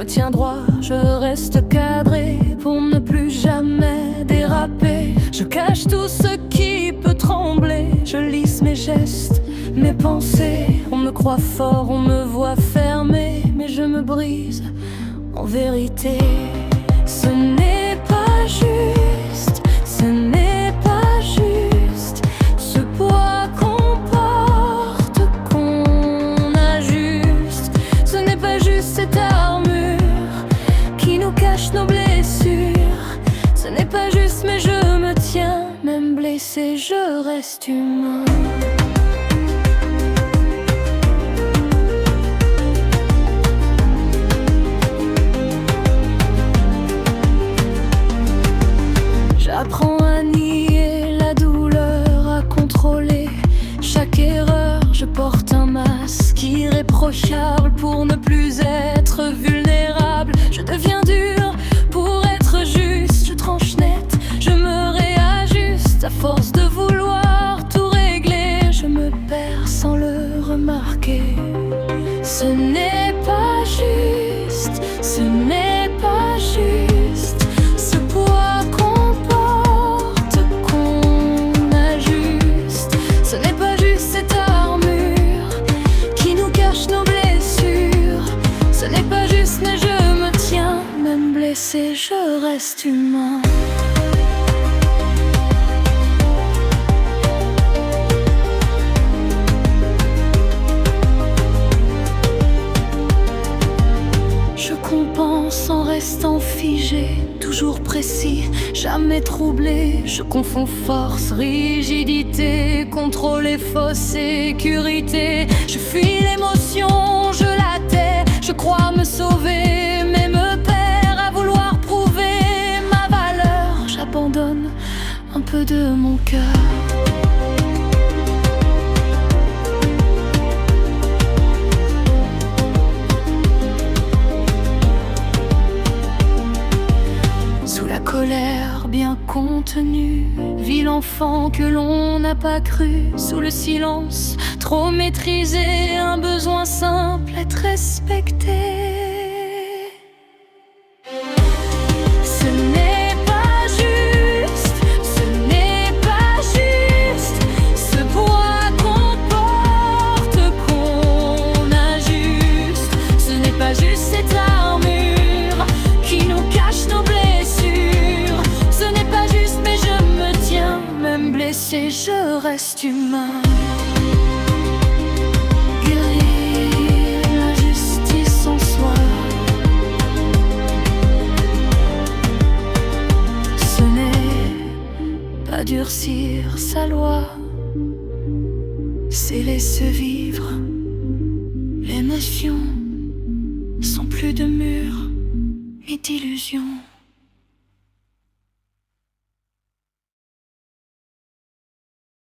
me tiens droit, je reste cadré pour ne plus jamais déraper. Je cache tout ce qui peut trembler, je lisse mes gestes, mes pensées. On me croit fort, on me voit fermé, mais je me brise en vérité. Ce n'est pas juste, ce n'est pas juste. Ce poids qu'on porte, qu'on ajuste. Ce n'est pas juste cette armure qui nous cache nos blessures. Ce n'est pas juste, mais je me tiens, même blessé, je reste humain. J'apprends à nier la douleur, à contrôler chaque erreur. Je porte un masque irréprochable pour ne plus être vulnérable. Je deviens dur pour être juste, je tranche net, je me réajuste. À force de vouloir tout régler, je me perds sans le remarquer. Ce n'est pas juste, ce n'est pas juste. Ce poids qu'on porte, qu'on ajuste. Ce n'est pas juste cette armure qui nous cache nos blessures. Ce n'est pas juste, mais je me tiens, même blessé, je reste humain. Je compense en restant figé, toujours précis, jamais troublé. Je confonds force, rigidité, contrôle et fausse sécurité. Je fuis l'émotion, je la tais. Je crois me sauver, mais me perds à vouloir prouver ma valeur. J'abandonne un peu de mon cœur. Colère bien contenue, vit l'enfant que l'on n'a pas cru. Sous le silence, trop maîtrisé, un besoin simple, être respecté. Ce n'est pas juste, ce n'est pas juste. Ce poids qu'on porte, qu'on ajuste. Ce n'est pas juste cette armure qui nous cache nos blessures. Même blessé, je reste humain. Guérir l'injustice en soi. Ce n'est pas durcir sa loi, c'est laisser vivre. L'émotion sans plus de murs ni d'illusions.